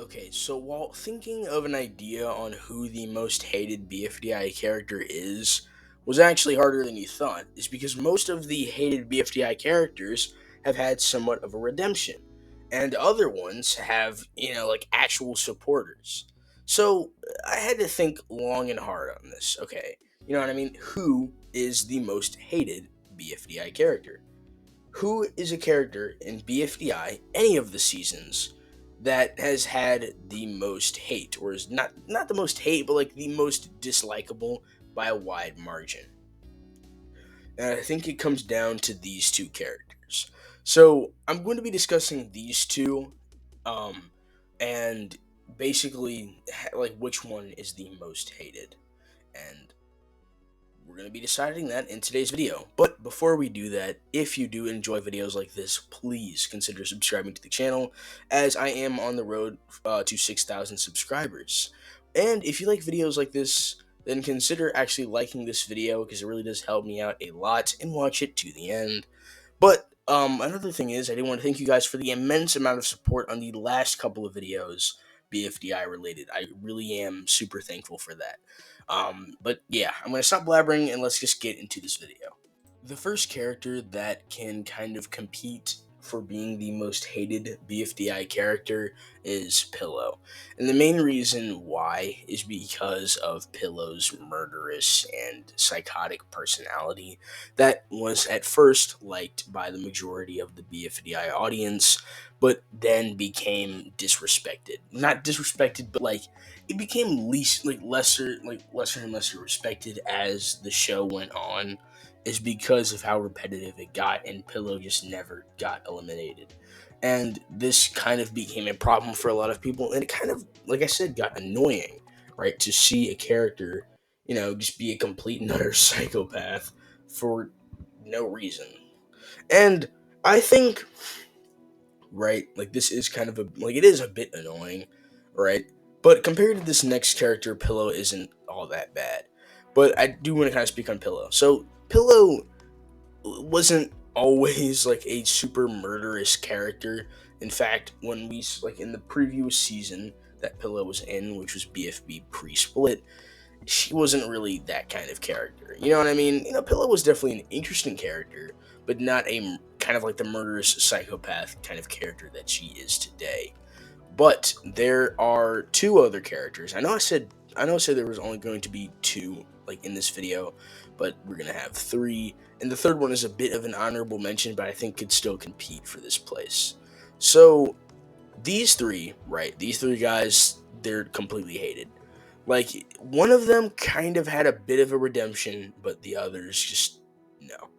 Okay, so while thinking of an idea on who the most hated BFDI character is was actually harder than you thought, is because most of the hated BFDI characters have had somewhat of a redemption, and other ones have, like actual supporters. So I had to think long and hard on this. Okay, you know what I mean? Who is the most hated BFDI character? Who is a character in BFDI any of the seasons that has had the most hate, or is not the most hate, but like the most dislikable by a wide margin? And I think it comes down to these two characters. So I'm going to be discussing these two, um, and basically like which one is the most hated, and we're going to be deciding that in today's video. But before we do that, if you do enjoy videos like this, please consider subscribing to the channel, as I am on the road to 6,000 subscribers. And if you like videos like this, then consider actually liking this video, because it really does help me out a lot, and watch it to the end. But another thing is, I do want to thank you guys for the immense amount of support on the last couple of videos, BFDI related. I really am super thankful for that. But yeah, I'm gonna stop blabbering and let's just get into this video. The first character that can kind of compete for being the most hated BFDI character is Pillow. And the main reason why is because of Pillow's murderous and psychotic personality that was at first liked by the majority of the BFDI audience, but then became disrespected. Not disrespected, but like it became lesser and lesser respected as the show went on, is because of how repetitive it got, and Pillow just never got eliminated. And this kind of became a problem for a lot of people, and it kind of, like I said, got annoying, right? To see a character, just be a complete and utter psychopath for no reason. And I think, right, like this is kind of it is a bit annoying, right? But compared to this next character, Pillow isn't all that bad. But I do want to kind of speak on Pillow. So, Pillow wasn't always like a super murderous character. In fact, when we like in the previous season that Pillow was in, which was BFB pre-split, she wasn't really that kind of character. You know what I mean? Pillow was definitely an interesting character, but not a kind of like the murderous psychopath kind of character that she is today. But there are two other characters. I know I said there was only going to be two like in this video, but we're gonna have three. And the third one is a bit of an honorable mention, but I think could still compete for this place. So these three, right? These three guys, they're completely hated. Like one of them kind of had a bit of a redemption, but the others just no.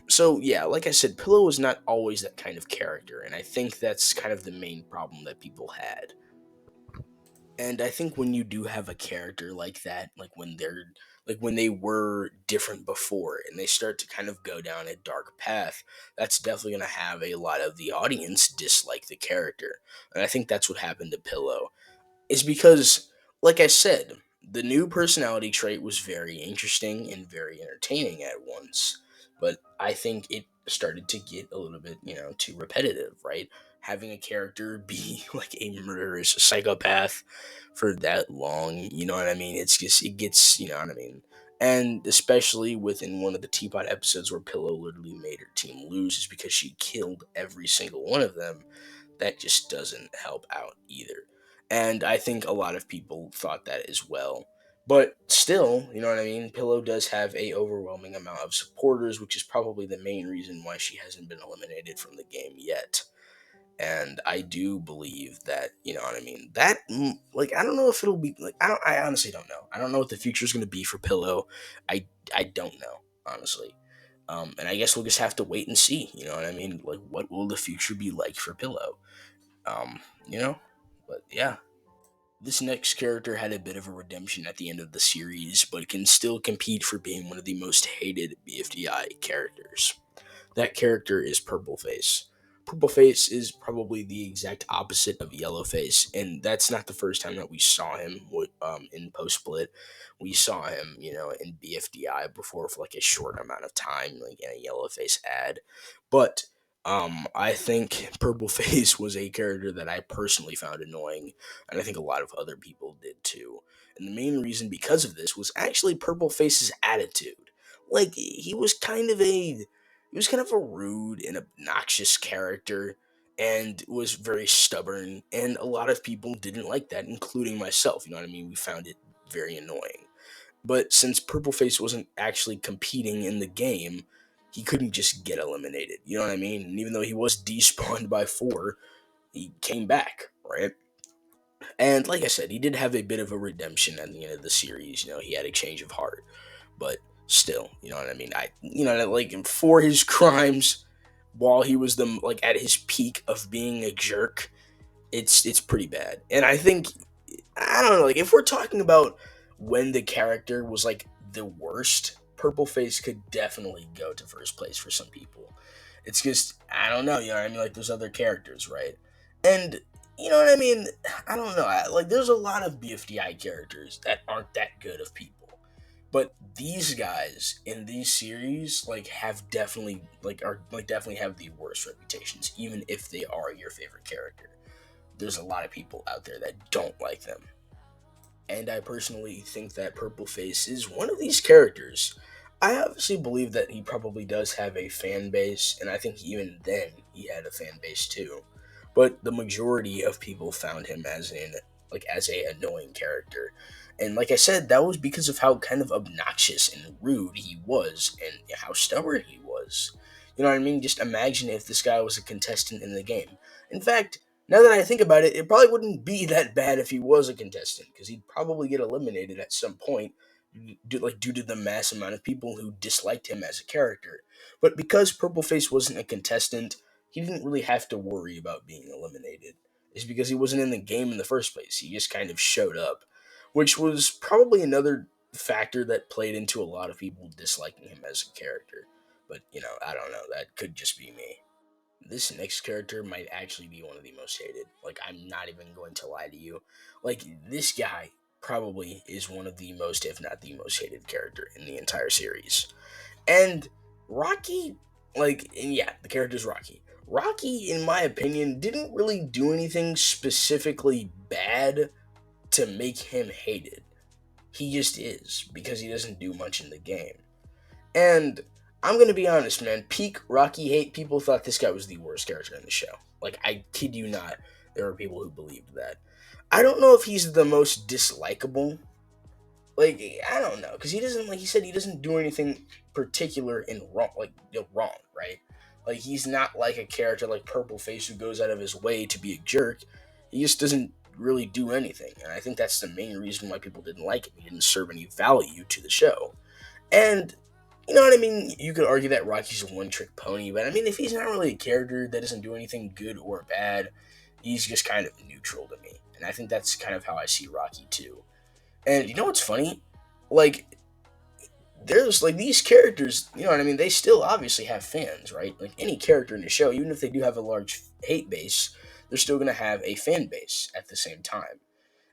So yeah, like I said, Pillow was not always that kind of character, and I think that's kind of the main problem that people had. And I think when you do have a character like that, when they were different before and they start to kind of go down a dark path, that's definitely going to have a lot of the audience dislike the character. And I think that's what happened to Pillow. Is because, like I said, the new personality trait was very interesting and very entertaining at once. But I think it started to get a little bit, too repetitive, right? Having a character be like a murderous psychopath for that long, you know what I mean? It gets, you know what I mean? And especially within one of the Teapot episodes where Pillow literally made her team lose, is because she killed every single one of them. That just doesn't help out either. And I think a lot of people thought that as well. But still, you know what I mean? Pillow does have a overwhelming amount of supporters, which is probably the main reason why she hasn't been eliminated from the game yet. And I do believe that, you know what I mean? I don't know if it'll be like I honestly don't know. I don't know what the future is going to be for Pillow. I don't know, honestly. And I guess we'll just have to wait and see, you know what I mean? Like what will the future be like for Pillow? Um, you know? But yeah. This next character had a bit of a redemption at the end of the series, but can still compete for being one of the most hated BFDI characters. That character is Purple Face. Purple Face is probably the exact opposite of Yellow Face, and that's not the first time that we saw him in post split. We saw him, in BFDI before for like a short amount of time, like in a Yellow Face ad. But I think Purple Face was a character that I personally found annoying, and I think a lot of other people did too. And the main reason because of this was actually Purple Face's attitude. Like he was kind of a rude and obnoxious character, and was very stubborn, and a lot of people didn't like that, including myself. You know what I mean? We found it very annoying. But since Purple Face wasn't actually competing in the game, he couldn't just get eliminated. You know what I mean? And even though he was despawned by 4, he came back, right? And like I said, he did have a bit of a redemption at the end of the series. You know, he had a change of heart, but still, you know what I mean? Like for his crimes, while he was like at his peak of being a jerk, it's pretty bad. And I think I don't know, like if we're talking about when the character was like the worst, Purple Face could definitely go to first place for some people. It's just I don't know, you know what I mean? Like those other characters, right? And you know what I mean? I don't know. Like there's a lot of BFDI characters that aren't that good of people. But these guys in these series like have definitely like are like definitely have the worst reputations, even if they are your favorite character. There's a lot of people out there that don't like them. And I personally think that Purple Face is one of these characters. I obviously believe that he probably does have a fan base, and I think even then he had a fan base too. But the majority of people found him as a annoying character. And like I said, that was because of how kind of obnoxious and rude he was and how stubborn he was. You know what I mean? Just imagine if this guy was a contestant in the game. In fact, now that I think about it, it probably wouldn't be that bad if he was a contestant, because he'd probably get eliminated at some point, due to the mass amount of people who disliked him as a character. But because Purple Face wasn't a contestant, he didn't really have to worry about being eliminated. It's because he wasn't in the game in the first place. He just kind of showed up, which was probably another factor that played into a lot of people disliking him as a character. But, I don't know. That could just be me. This next character might actually be one of the most hated. Like, I'm not even going to lie to you. Like, this guy probably is one of the most, if not the most hated character in the entire series. And Rocky, the character's Rocky. Rocky, in my opinion, didn't really do anything specifically bad to make him hated. He just is, because he doesn't do much in the game. And I'm gonna be honest, man. Peak Rocky hate, people thought this guy was the worst character in the show. Like, I kid you not, there are people who believed that. I don't know if he's the most dislikable. Like, I don't know, because he doesn't, like he said, he doesn't do anything particular in wrong, wrong, right? Like, he's not like a character like Purple Face who goes out of his way to be a jerk. He just doesn't really do anything, and I think that's the main reason why people didn't like him. He didn't serve any value to the show. And you know what I mean? You could argue that Rocky's a one-trick pony, but I mean, if he's not really a character that doesn't do anything good or bad, he's just kind of neutral to me. And I think that's kind of how I see Rocky too. And you know what's funny? Like, there's like these characters, you know what I mean? They still obviously have fans, right? Like any character in the show, even if they do have a large hate base, they're still going to have a fan base at the same time.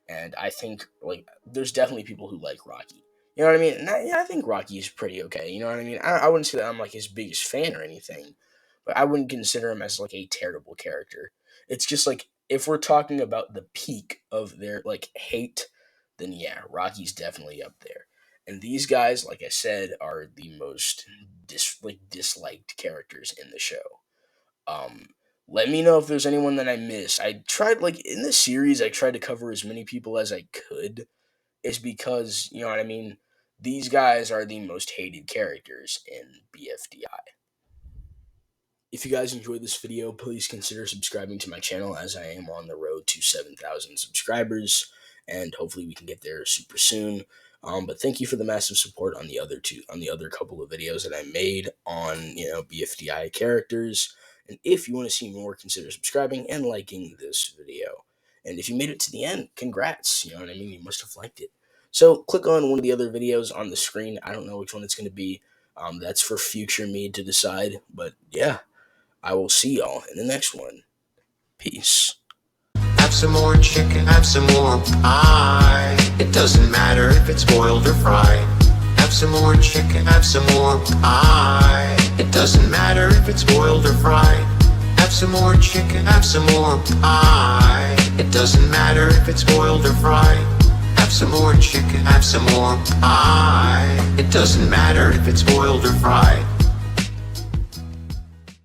And I think like there's definitely people who like Rocky. You know what I mean? And I think Rocky is pretty okay. You know what I mean? I wouldn't say that I'm like his biggest fan or anything, but I wouldn't consider him as like a terrible character. It's just like if we're talking about the peak of their like hate, then yeah, Rocky's definitely up there. And these guys, like I said, are the most disliked characters in the show. Um, Let me know if there's anyone that I missed. I tried like in this series, I tried to cover as many people as I could. Is because you know what I mean. These guys are the most hated characters in BFDI. If you guys enjoyed this video, please consider subscribing to my channel, as I am on the road to 7,000 subscribers, and hopefully we can get there super soon. But thank you for the massive support on the other couple of videos that I made on BFDI characters. And if you want to see more, consider subscribing and liking this video. And if you made it to the end, congrats. You know what I mean? You must have liked it. So click on one of the other videos on the screen. I don't know which one it's going to be. That's for future me to decide. But yeah. I will see y'all in the next one. Peace. Have some more chicken, have some more pie. It doesn't matter if it's boiled or fried. Have some more chicken, have some more pie. It doesn't matter if it's boiled or fried. Have some more chicken, have some more pie. It doesn't matter if it's boiled or fried. Have some more chicken, have some more pie. It doesn't matter if it's boiled or fried.